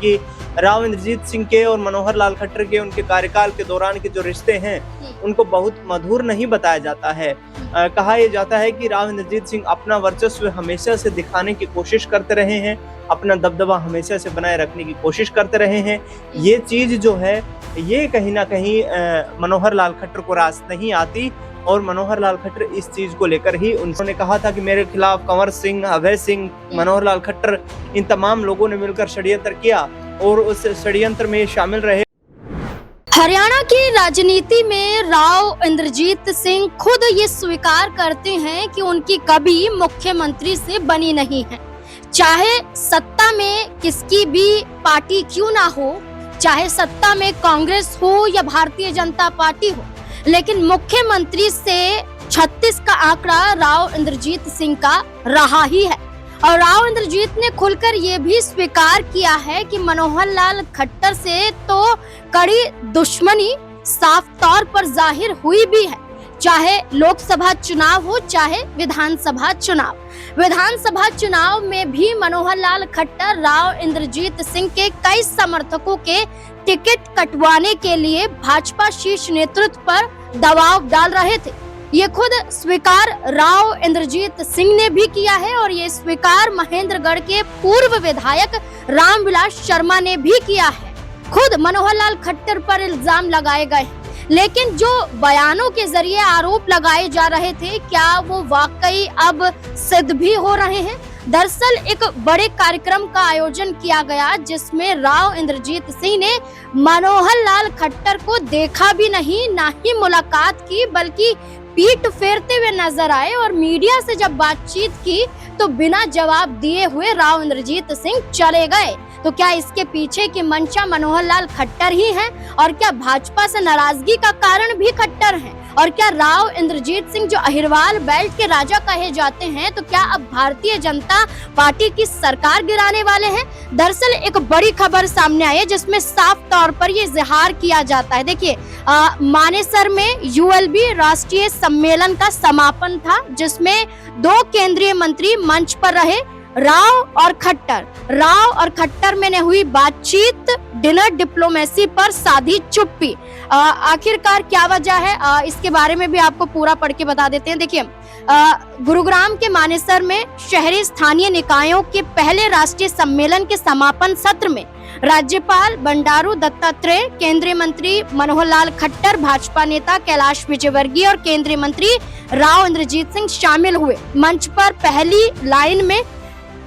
कि राव इंद्रजीत सिंह के और मनोहर लाल खट्टर के उनके कार्यकाल के दौरान के जो रिश्ते हैं उनको बहुत मधुर नहीं बताया जाता है। कहा यह जाता है कि राव इंद्रजीत सिंह अपना वर्चस्व हमेशा से दिखाने की कोशिश करते रहे हैं, अपना दबदबा हमेशा से बनाए रखने की कोशिश करते रहे हैं। ये चीज जो है ये कहीं ना कहीं मनोहर लाल खट्टर को रास नहीं आती और मनोहर लाल खट्टर इस चीज को लेकर ही उन्होंने कहा था कि मेरे खिलाफ कंवर सिंह, अभय सिंह, मनोहर लाल खट्टर, इन तमाम लोगों ने मिलकर षड्यंत्र किया और उस षड्यंत्र में शामिल रहे। हरियाणा की राजनीति में राव इंद्रजीत सिंह खुद ये स्वीकार करते हैं कि उनकी कभी मुख्यमंत्री से बनी नहीं है। चाहे सत्ता में किसकी भी पार्टी क्यों ना हो, चाहे सत्ता में कांग्रेस हो या भारतीय जनता पार्टी हो, लेकिन मुख्यमंत्री से 36 का आंकड़ा राव इंद्रजीत सिंह का रहा ही है। और राव इंद्रजीत ने खुलकर ये भी स्वीकार किया है कि मनोहर लाल खट्टर से तो कड़ी दुश्मनी साफ तौर पर जाहिर हुई भी है, चाहे लोकसभा चुनाव हो चाहे विधानसभा चुनाव। विधानसभा चुनाव में भी मनोहर लाल खट्टर राव इंद्रजीत सिंह के कई समर्थकों के टिकट कटवाने के लिए भाजपा शीर्ष नेतृत्व पर दबाव डाल रहे थे। ये खुद स्वीकार राव इंद्रजीत सिंह ने भी किया है और ये स्वीकार महेंद्रगढ़ के पूर्व विधायक रामविलास शर्मा ने भी किया है। खुद मनोहर लाल खट्टर पर इल्जाम लगाए गए, लेकिन जो बयानों के जरिए आरोप लगाए जा रहे थे क्या वो वाकई अब सिद्ध भी हो रहे हैं? दरअसल एक बड़े कार्यक्रम का आयोजन किया गया जिसमें राव इंद्रजीत सिंह ने मनोहर लाल खट्टर को देखा भी नहीं, ना ही मुलाकात की, बल्कि पीठ फेरते हुए नजर आए और मीडिया से जब बातचीत की तो बिना जवाब दिए हुए राव इंद्रजीत सिंह चले गए। तो क्या इसके पीछे की मंशा मनोहर लाल खट्टर ही है? और क्या भाजपा से नाराजगी का कारण भी खट्टर है? और क्या राव इंद्रजीत सिंह जो अहिरवाल बेल्ट के राजा कहे जाते हैं, तो क्या अब भारतीय जनता पार्टी की सरकार गिराने वाले हैं? दरअसल एक बड़ी खबर सामने आई है जिसमें साफ तौर पर ये इजहार किया जाता है। देखिए, मानेसर में यूएलबी राष्ट्रीय सम्मेलन का समापन था जिसमें 2 केंद्रीय मंत्री मंच पर रहे, राव और खट्टर में हुई बातचीत, डिनर डिप्लोमेसी पर साधी चुप्पी। आखिरकार क्या वजह है, इसके बारे में भी आपको पूरा पढ़ के बता देते हैं। देखिए, गुरुग्राम के मानेसर में शहरी स्थानीय निकायों के पहले राष्ट्रीय सम्मेलन के समापन सत्र में राज्यपाल बंडारू दत्तात्रेय, केंद्रीय मंत्री मनोहर लाल खट्टर, भाजपा नेता कैलाश विजयवर्गीय और केंद्रीय मंत्री राव इंद्रजीत सिंह शामिल हुए। मंच पर पहली लाइन में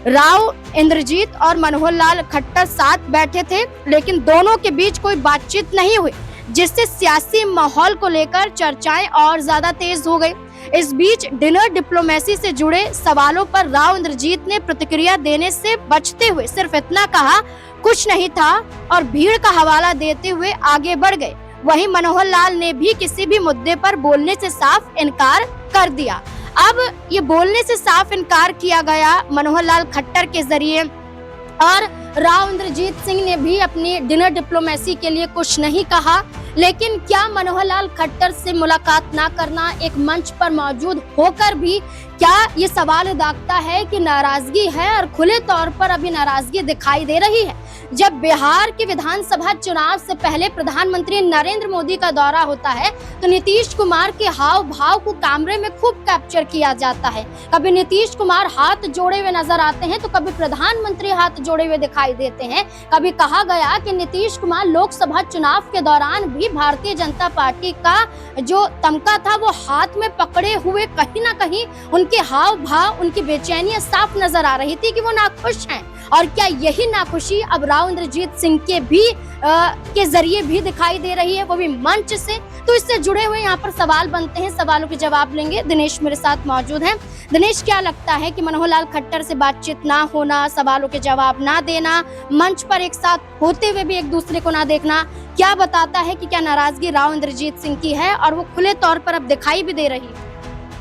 राव इंद्रजीत और मनोहर लाल खट्टर साथ बैठे थे, लेकिन दोनों के बीच कोई बातचीत नहीं हुई, जिससे सियासी माहौल को लेकर चर्चाएं और ज्यादा तेज हो गई। इस बीच डिनर डिप्लोमेसी से जुड़े सवालों पर राव इंद्रजीत ने प्रतिक्रिया देने से बचते हुए सिर्फ इतना कहा, कुछ नहीं था, और भीड़ का हवाला देते हुए आगे बढ़ गए। वहीं मनोहर लाल ने भी किसी भी मुद्दे पर बोलने से साफ इनकार कर दिया। अब ये बोलने से साफ इनकार किया गया मनोहर लाल खट्टर के जरिए, और राव इंद्रजीत सिंह ने भी अपनी डिनर डिप्लोमेसी के लिए कुछ नहीं कहा। लेकिन क्या मनोहर लाल खट्टर से मुलाकात ना करना एक मंच पर मौजूद होकर भी क्या ये सवाल दागता है कि नाराजगी है, और खुले तौर पर अभी नाराजगी दिखाई दे रही है? जब बिहार के विधानसभा चुनाव से पहले प्रधानमंत्री नरेंद्र मोदी का दौरा होता है तो नीतीश कुमार के हाव भाव को कैमरे में खूब कैप्चर किया जाता है। कभी नीतीश कुमार हाथ जोड़े हुए नजर आते हैं तो कभी प्रधानमंत्री हाथ जोड़े हुए दिखाई देते हैं। कभी कहा गया कि नीतीश कुमार लोकसभा चुनाव के दौरान भी भारतीय जनता पार्टी का जो तमगा था वो हाथ में पकड़े हुए, कहीं ना कहीं उनके हाव भाव, उनकी बेचैनी साफ नजर आ रही थी कि वो नाखुश हैं। और क्या यही नाखुशी अब राव इंद्रजीत सिंह के जरिए भी दिखाई दे रही है, वो भी मंच से? तो इससे जुड़े हुए यहाँ पर सवाल बनते हैं, सवालों के जवाब लेंगे। दिनेश मेरे साथ मौजूद हैं। दिनेश, क्या लगता है कि मनोहर लाल खट्टर से बातचीत ना होना, सवालों के जवाब ना देना, मंच पर एक साथ होते हुए भी एक दूसरे को ना देखना, क्या बताता है कि क्या नाराजगी राव इंद्रजीत सिंह की है और वो खुले तौर पर अब दिखाई भी दे रही है?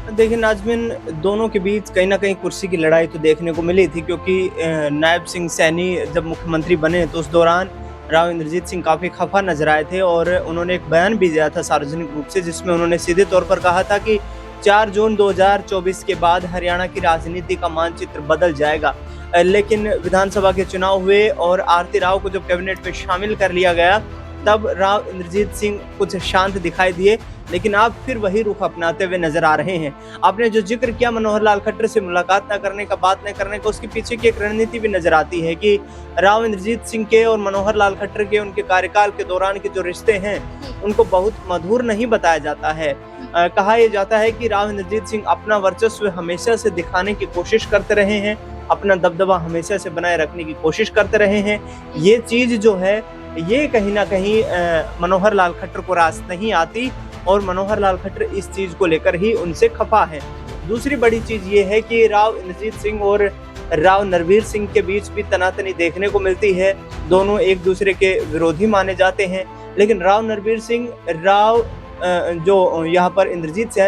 देखिए नाज़मीन, दोनों के बीच कहीं ना कहीं कुर्सी की लड़ाई तो देखने को मिली थी, क्योंकि नायब सिंह सैनी जब मुख्यमंत्री बने तो उस दौरान राव इंद्रजीत सिंह काफ़ी खफा नजर आए थे और उन्होंने एक बयान भी दिया था सार्वजनिक रूप से, जिसमें उन्होंने सीधे तौर पर कहा था कि 4 जून 2024 के बाद हरियाणा की राजनीति का मानचित्र बदल जाएगा। लेकिन विधानसभा के चुनाव हुए और आरती राव को जब कैबिनेट में शामिल कर लिया गया तब राव इंद्रजीत सिंह कुछ शांत दिखाई दिए, लेकिन आप फिर वही रुख अपनाते हुए नजर आ रहे हैं। आपने जो जिक्र किया मनोहर लाल खट्टर से मुलाकात न करने का, बात न करने का, उसके पीछे की एक रणनीति भी नजर आती है कि राव इंद्रजीत सिंह के और मनोहर लाल खट्टर के उनके कार्यकाल के दौरान के जो रिश्ते हैं उनको बहुत मधुर नहीं बताया जाता है। कहा यह जाता है कि राव इंद्रजीत सिंह अपना वर्चस्व हमेशा से दिखाने की कोशिश करते रहे हैं, अपना दबदबा हमेशा से बनाए रखने की कोशिश करते रहे हैं। ये चीज जो है ये कहीं ना कहीं मनोहर लाल खट्टर को रास नहीं आती और मनोहर लाल खट्टर इस चीज को लेकर ही उनसे खफा है। दूसरी बड़ी चीज ये है कि राव इंद्रजीत सिंह और राव नरवीर सिंह के बीच भी तनातनी देखने को मिलती है। दोनों एक दूसरे के विरोधी माने जाते हैं, लेकिन राव नरवीर सिंह जो यहाँ पर इंद्रजीत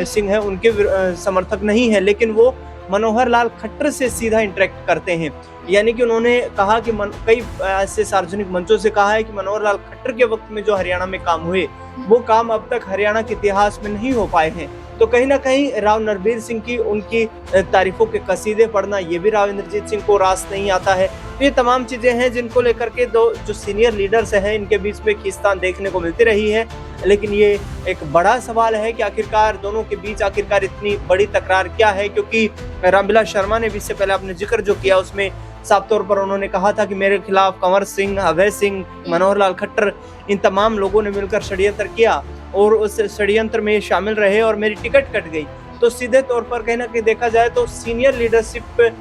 सिंह है उनके समर्थक नहीं है, लेकिन वो मनोहर लाल खट्टर से सीधा इंटरेक्ट करते हैं। यानी कि उन्होंने कहा कि कई ऐसे सार्वजनिक मंचों से कहा है कि मनोहर लाल खट्टर के वक्त में जो हरियाणा में काम हुए वो काम अब तक हरियाणा के इतिहास में नहीं हो पाए हैं। तो कहीं ना कहीं राव नरवीर सिंह की उनकी तारीफों के कसीदे पढ़ना ये भी राव इंद्रजीत सिंह को रास नहीं आता है। तो ये तमाम चीजें हैं जिनको लेकर के दो जो सीनियर लीडर्स हैं इनके बीच में खींचतान देखने को मिलती रही है, लेकिन ये एक बड़ा सवाल है कि आखिरकार दोनों के बीच आखिरकार इतनी बड़ी तकरार क्या है। क्योंकि रामविलास शर्मा ने भी इससे पहले आपने जिक्र जो किया उसमें साफ तौर पर उन्होंने कहा था कि मेरे खिलाफ कंवर सिंह, अभय सिंह, मनोहर लाल खट्टर इन तमाम लोगों ने मिलकर षड्यंत्र किया और उस षड्यंत्र में शामिल रहे और मेरी टिकट कट गई। तो सीधे तौर पर कहीं ना कहीं देखा जाए तो सीनियर लीडरशिप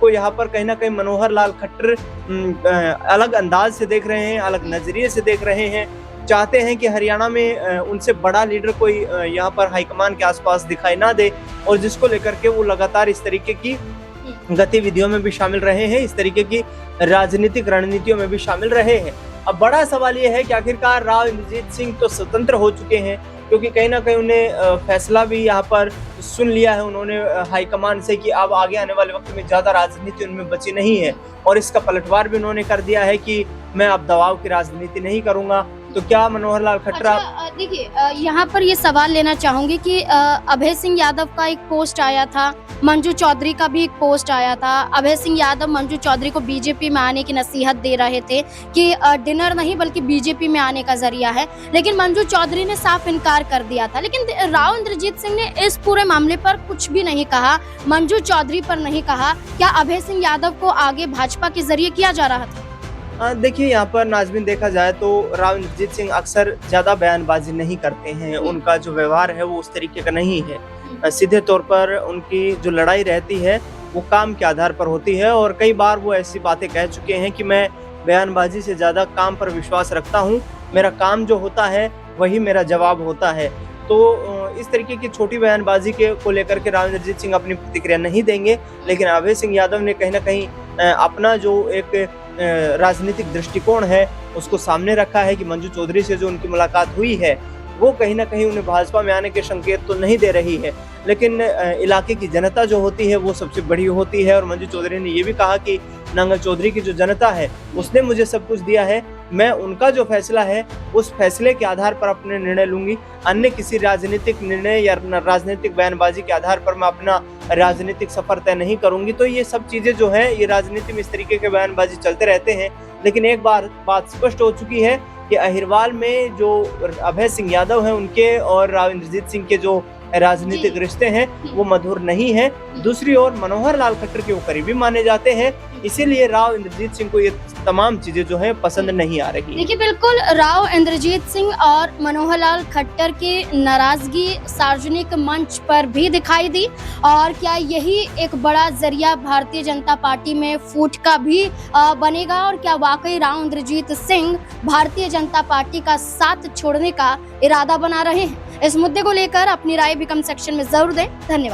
को यहाँ पर कहीं ना कहीं मनोहर लाल खट्टर अलग अंदाज से देख रहे हैं, अलग नजरिए से देख रहे हैं। चाहते हैं कि हरियाणा में उनसे बड़ा लीडर कोई यहाँ पर हाईकमान के आसपास दिखाई ना दे और जिसको लेकर के वो लगातार इस तरीके की गतिविधियों में भी शामिल रहे हैं, इस तरीके की राजनीतिक रणनीतियों में भी शामिल रहे हैं। अब बड़ा सवाल ये है कि आखिरकार राव इंद्रजीत सिंह तो स्वतंत्र हो चुके हैं, क्योंकि कहीं ना कहीं उन्हें फैसला भी यहाँ पर सुन लिया है उन्होंने हाईकमान से कि अब आगे आने वाले वक्त में ज्यादा राजनीति उनमें बची नहीं है और इसका पलटवार भी उन्होंने कर दिया है कि मैं अब दबाव की राजनीति नहीं करूंगा। तो क्या मनोहर लाल खट्टर देखिए यहाँ पर ये सवाल लेना चाहूंगी कि अभय सिंह यादव का एक पोस्ट आया था, मंजू चौधरी का भी एक पोस्ट आया था। अभय सिंह यादव मंजू चौधरी को बीजेपी में आने की नसीहत दे रहे थे कि डिनर नहीं बल्कि बीजेपी में आने का जरिया है, लेकिन मंजू चौधरी ने साफ इनकार कर दिया था। लेकिन राव इंद्रजीत सिंह ने इस पूरे मामले पर कुछ भी नहीं कहा, मंजू चौधरी पर नहीं कहा। क्या अभय सिंह यादव को आगे भाजपा के जरिए किया जा रहा था? देखिए यहाँ पर नाज़मीन देखा जाए तो राव इंद्रजीत सिंह अक्सर ज्यादा बयानबाजी नहीं करते हैं, उनका जो व्यवहार है वो उस तरीके का नहीं है। सीधे तौर पर उनकी जो लड़ाई रहती है वो काम के आधार पर होती है और कई बार वो ऐसी बातें कह चुके हैं कि मैं बयानबाजी से ज्यादा काम पर विश्वास रखता हूँ, मेरा काम जो होता है वही मेरा जवाब होता है। तो इस तरीके की छोटी बयानबाजी को लेकर के राव इंद्रजीत सिंह अपनी प्रतिक्रिया नहीं देंगे, लेकिन अभय सिंह यादव ने कहीं ना कहीं अपना जो एक राजनीतिक दृष्टिकोण है उसको सामने रखा है कि मंजू चौधरी से जो उनकी मुलाकात हुई है वो कहीं ना कहीं उन्हें भाजपा में आने के संकेत तो नहीं दे रही है, लेकिन इलाके की जनता जो होती है वो सबसे बड़ी होती है। और मंजू चौधरी ने ये भी कहा कि नांगल चौधरी की जो जनता है उसने मुझे सब कुछ दिया है, मैं उनका जो फैसला है उस फैसले के आधार पर अपने निर्णय लूंगी, अन्य किसी राजनीतिक निर्णय या राजनीतिक बयानबाजी के आधार पर मैं अपना राजनीतिक सफर तय नहीं करूंगी। तो ये सब चीजें जो है ये राजनीति में इस तरीके के बयानबाजी चलते रहते हैं, लेकिन एक बार बात स्पष्ट हो चुकी है कि अहिरवाल में जो अभय सिंह यादव हैं उनके और राव इंद्रजीत सिंह के जो राजनीतिक रिश्ते हैं वो मधुर नहीं है। दूसरी ओर मनोहर लाल खट्टर के वो करीबी माने जाते हैं, इसीलिए राव इंद्रजीत सिंह को ये तमाम चीजें जो है पसंद नहीं आ रही। देखिए बिल्कुल राव इंद्रजीत सिंह और मनोहर लाल खट्टर की नाराजगी सार्वजनिक मंच पर भी दिखाई दी, और क्या यही एक बड़ा जरिया भारतीय जनता पार्टी में फूट का भी बनेगा, और क्या वाकई राव इंद्रजीत सिंह भारतीय जनता पार्टी का साथ छोड़ने का इरादा बना रहे हैं? इस मुद्दे को लेकर अपनी राय भी कमेंट सेक्शन में जरूर दें। धन्यवाद।